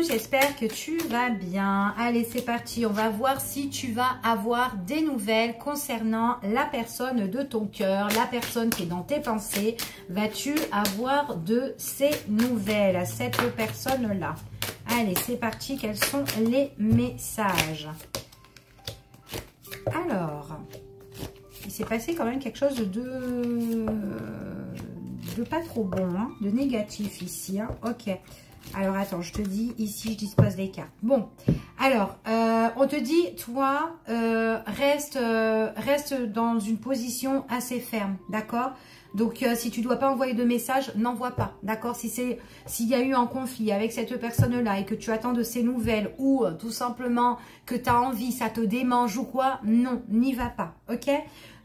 j'espère que tu vas bien. Allez, c'est parti, on va voir si tu vas avoir des nouvelles concernant la personne de ton cœur, la personne qui est dans tes pensées. Vas-tu avoir de ces nouvelles à cette personne-là? Allez, c'est parti, quels sont les messages? Alors, il s'est passé quand même quelque chose de pas trop bon, hein, de négatif ici, hein. Ok. Alors, attends, je te dis, ici, je dispose les cartes. Bon, alors, on te dit, toi, reste dans une position assez ferme, d'accord? Donc, si tu ne dois pas envoyer de message, n'envoie pas, d'accord? S'il y a eu un conflit avec cette personne-là et que tu attends de ses nouvelles ou tout simplement que tu as envie, ça te démange ou quoi, non, n'y va pas, ok?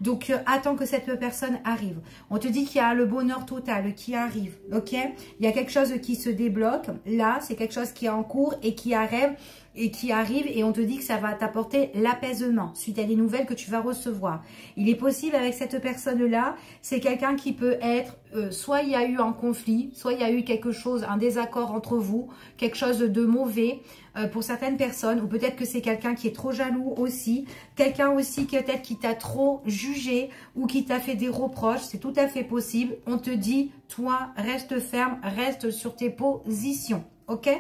Donc, attends que cette personne arrive. On te dit qu'il y a le bonheur total qui arrive, ok? Il y a quelque chose qui se débloque. Là, c'est quelque chose qui est en cours et qui arrive. Et on te dit que ça va t'apporter l'apaisement suite à des nouvelles que tu vas recevoir. Il est possible avec cette personne-là, c'est quelqu'un qui peut être, soit il y a eu un conflit, soit il y a eu quelque chose, un désaccord entre vous, quelque chose de mauvais pour certaines personnes, ou peut-être que c'est quelqu'un qui est trop jaloux aussi, quelqu'un aussi peut-être qui t'a trop jugé ou qui t'a fait des reproches, c'est tout à fait possible. On te dit, toi, reste ferme, reste sur tes positions, ok ?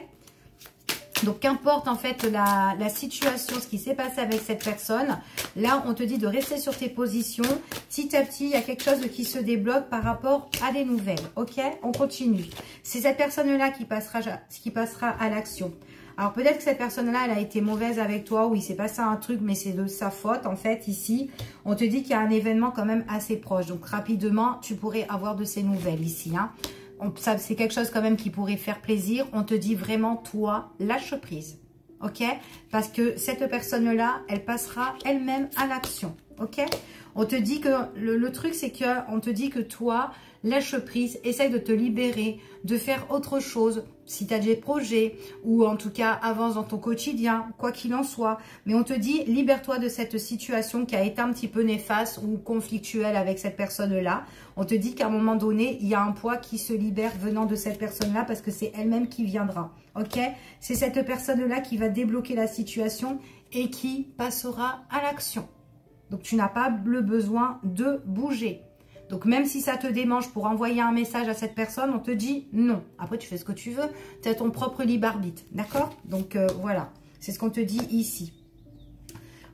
Donc, qu'importe en fait la situation, ce qui s'est passé avec cette personne, là, on te dit de rester sur tes positions. Petit à petit, il y a quelque chose qui se débloque par rapport à des nouvelles. Ok, on continue. C'est cette personne-là qui passera à l'action. Alors, peut-être que cette personne-là, elle a été mauvaise avec toi ou il s'est passé un truc, mais c'est de sa faute. En fait, ici, on te dit qu'il y a un événement quand même assez proche. Donc, rapidement, tu pourrais avoir de ces nouvelles ici, hein. C'est quelque chose quand même qui pourrait faire plaisir. On te dit vraiment, toi, lâche prise. Ok? Parce que cette personne-là, elle passera elle-même à l'action. Ok? On te dit que le truc, c'est qu'on te dit que toi, lâche prise, essaye de te libérer, de faire autre chose. Si tu as des projets ou en tout cas avance dans ton quotidien, quoi qu'il en soit. Mais on te dit, libère-toi de cette situation qui a été un petit peu néfaste ou conflictuelle avec cette personne-là. On te dit qu'à un moment donné, il y a un poids qui se libère venant de cette personne-là parce que c'est elle-même qui viendra. Ok? C'est cette personne-là qui va débloquer la situation et qui passera à l'action. Donc, tu n'as pas le besoin de bouger. Donc, même si ça te démange pour envoyer un message à cette personne, on te dit non. Après, tu fais ce que tu veux. Tu as ton propre libre arbitre. D'accord? Donc, voilà. C'est ce qu'on te dit ici.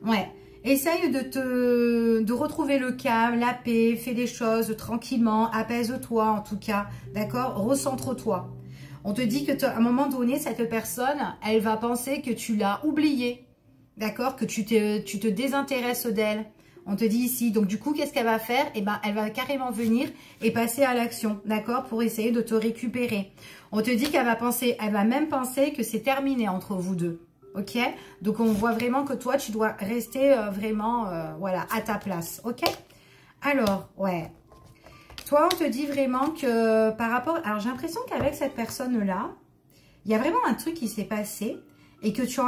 Ouais. Essaye de retrouver le calme, la paix. Fais les choses tranquillement. Apaise-toi, en tout cas. D'accord? Recentre-toi. On te dit qu'à un moment donné, cette personne, elle va penser que tu l'as oubliée. D'accord? Que tu te désintéresses d'elle. On te dit ici, donc du coup, qu'est-ce qu'elle va faire? Eh ben, elle va carrément venir et passer à l'action, d'accord? Pour essayer de te récupérer. On te dit qu'elle va même penser que c'est terminé entre vous deux, ok? Donc, on voit vraiment que toi, tu dois rester vraiment, voilà, à ta place, ok? Alors, ouais. Toi, on te dit vraiment que par rapport... Alors, j'ai l'impression qu'avec cette personne-là, il y a vraiment un truc qui s'est passé et que tu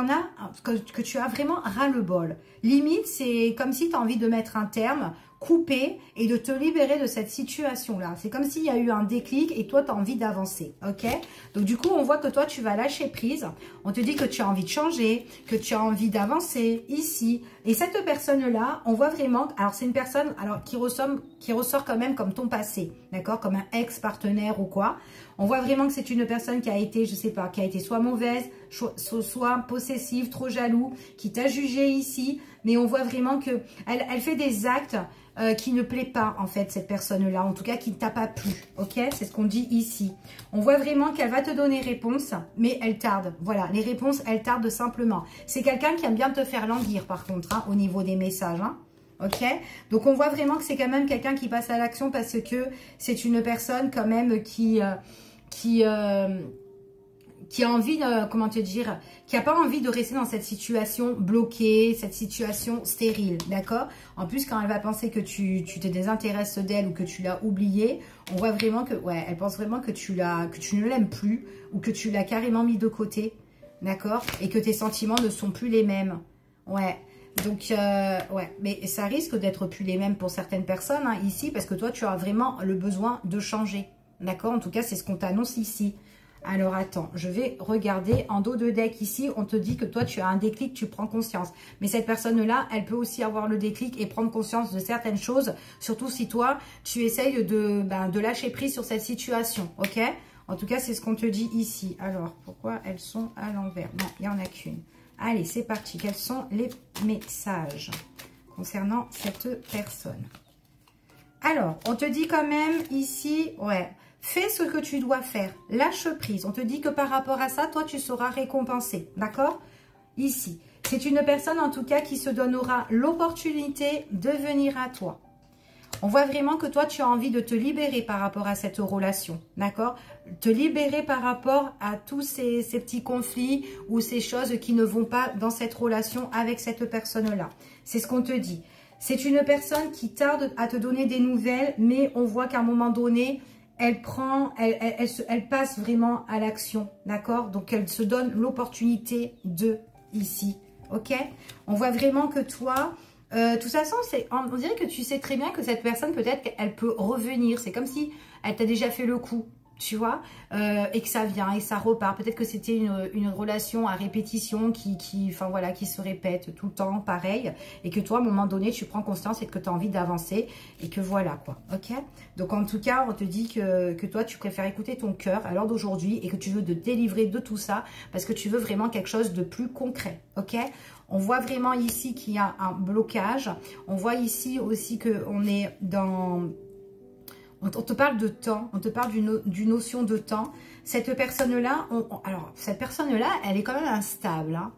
as vraiment ras-le-bol. Limite, c'est comme si tu as envie de mettre un terme, couper et de te libérer de cette situation-là. C'est comme s'il y a eu un déclic et toi, tu as envie d'avancer. Ok? Donc, du coup, on voit que toi, tu vas lâcher prise. On te dit que tu as envie de changer, que tu as envie d'avancer ici. Et cette personne-là, on voit vraiment... Alors, c'est une personne qui ressort quand même comme ton passé. D'accord? Comme un ex-partenaire ou quoi. On voit vraiment que c'est une personne qui a été, je sais pas, qui a été soit mauvaise, soit possessive, trop jaloux, qui t'a jugé ici. Mais on voit vraiment que elle fait des actes qui ne plaît pas, en fait, cette personne-là. En tout cas, qui ne t'a pas plu. Ok? C'est ce qu'on dit ici. On voit vraiment qu'elle va te donner réponse, mais elle tarde. Voilà, les réponses, elles tardent simplement. C'est quelqu'un qui aime bien te faire languir, par contre, hein, au niveau des messages, hein. Ok? Donc, on voit vraiment que c'est quand même quelqu'un qui passe à l'action parce que c'est une personne quand même qui a envie de, comment te dire, qui n'a pas envie de rester dans cette situation bloquée, cette situation stérile, d'accord? En plus, quand elle va penser que tu te désintéresses d'elle ou que tu l'as oubliée, on voit vraiment que, ouais, elle pense vraiment que tu ne l'aimes plus ou que tu l'as carrément mis de côté, d'accord? Et que tes sentiments ne sont plus les mêmes, ouais. Donc, ouais, mais ça risque d'être plus les mêmes pour certaines personnes, hein, ici, parce que toi, tu as vraiment le besoin de changer, d'accord? En tout cas, c'est ce qu'on t'annonce ici. Alors, attends, je vais regarder en dos de deck ici. On te dit que toi, tu as un déclic, tu prends conscience. Mais cette personne-là, elle peut aussi avoir le déclic et prendre conscience de certaines choses. Surtout si toi, tu essayes de lâcher prise sur cette situation. Ok? En tout cas, c'est ce qu'on te dit ici. Alors, pourquoi elles sont à l'envers? Non, il n'y en a qu'une. Allez, c'est parti. Quels sont les messages concernant cette personne? Alors, on te dit quand même ici, ouais, fais ce que tu dois faire. Lâche prise. On te dit que par rapport à ça, toi, tu seras récompensé. D'accord? Ici. C'est une personne, en tout cas, qui se donnera l'opportunité de venir à toi. On voit vraiment que toi, tu as envie de te libérer par rapport à cette relation. D'accord? Te libérer par rapport à tous ces petits conflits ou ces choses qui ne vont pas dans cette relation avec cette personne-là. C'est ce qu'on te dit. C'est une personne qui tarde à te donner des nouvelles, mais on voit qu'à un moment donné, elle passe vraiment à l'action, d'accord? Donc, elle se donne l'opportunité de ici, ok? On voit vraiment que toi, de toute façon, on dirait que tu sais très bien que cette personne, peut-être qu'elle peut revenir. C'est comme si elle t'a déjà fait le coup, tu vois, et que ça vient et ça repart. Peut-être que c'était une relation à répétition enfin voilà, qui se répète tout le temps, pareil. Et que toi, à un moment donné, tu prends conscience et que tu as envie d'avancer. Et que voilà, quoi, ok? Donc, en tout cas, on te dit que toi, tu préfères écouter ton cœur à l'heure d'aujourd'hui et que tu veux te délivrer de tout ça parce que tu veux vraiment quelque chose de plus concret, ok? On voit vraiment ici qu'il y a un blocage. On voit ici aussi qu'on est dans... On te parle de temps, on te parle d'une notion de temps. Cette personne-là, alors cette personne-là, elle est quand même instable. Hein.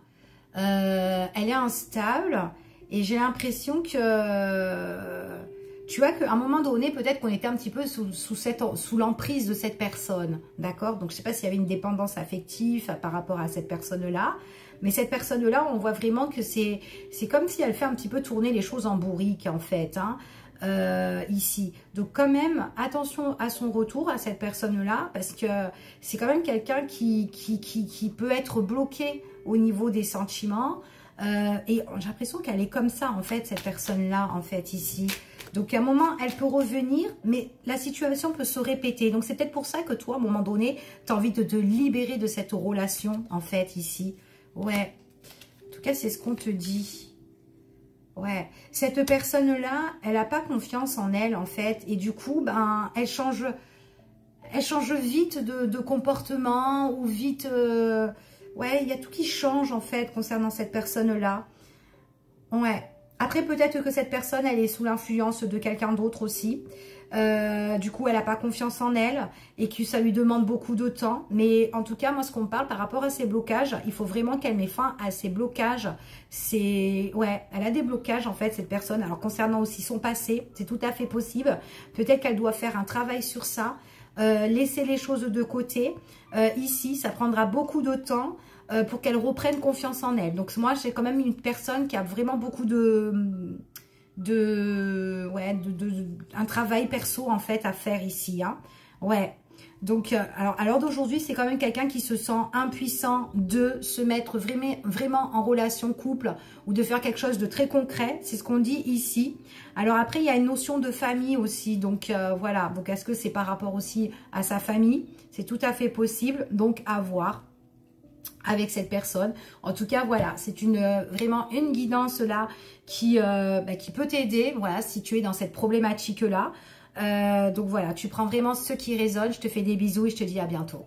Elle est instable et j'ai l'impression que... Tu vois qu'à un moment donné, peut-être qu'on était un petit peu sous l'emprise de cette personne. D'accord? Donc, je ne sais pas s'il y avait une dépendance affective par rapport à cette personne-là. Mais cette personne-là, on voit vraiment que c'est comme si elle fait un petit peu tourner les choses en bourrique, en fait, hein, ici. Donc, quand même, attention à son retour, à cette personne-là, parce que c'est quand même quelqu'un qui peut être bloqué au niveau des sentiments. Et j'ai l'impression qu'elle est comme ça, en fait, cette personne-là, en fait, ici. Donc, à un moment, elle peut revenir, mais la situation peut se répéter. Donc, c'est peut-être pour ça que toi, à un moment donné, tu as envie de te libérer de cette relation, en fait, ici. Ouais. En tout cas, c'est ce qu'on te dit. Ouais. Cette personne-là, elle n'a pas confiance en elle, en fait. Et du coup, ben, elle change vite de comportement ou vite... Ouais, il y a tout qui change, en fait, concernant cette personne-là. Ouais. Après, peut-être que cette personne, elle est sous l'influence de quelqu'un d'autre aussi. Du coup, elle n'a pas confiance en elle et que ça lui demande beaucoup de temps. Mais en tout cas, moi, ce qu'on me parle par rapport à ces blocages, il faut vraiment qu'elle mette fin à ces blocages. Ouais, elle a des blocages, en fait, cette personne. Alors, concernant aussi son passé, c'est tout à fait possible. Peut-être qu'elle doit faire un travail sur ça. Laisser les choses de côté. Ici, ça prendra beaucoup de temps pour qu'elle reprenne confiance en elle. Donc, moi, j'ai quand même une personne qui a vraiment beaucoup un travail perso, en fait, à faire ici. Hein. Ouais. Donc, alors, à l'heure d'aujourd'hui, c'est quand même quelqu'un qui se sent impuissant de se mettre vraiment en relation couple ou de faire quelque chose de très concret. C'est ce qu'on dit ici. Alors, après, il y a une notion de famille aussi. Donc, voilà. Donc, est-ce que c'est par rapport aussi à sa famille? C'est tout à fait possible. Donc, à voir avec cette personne. En tout cas, voilà, c'est vraiment une guidance là qui peut t'aider, voilà, si tu es dans cette problématique là. Donc voilà, tu prends vraiment ce qui résonne. Je te fais des bisous et je te dis à bientôt.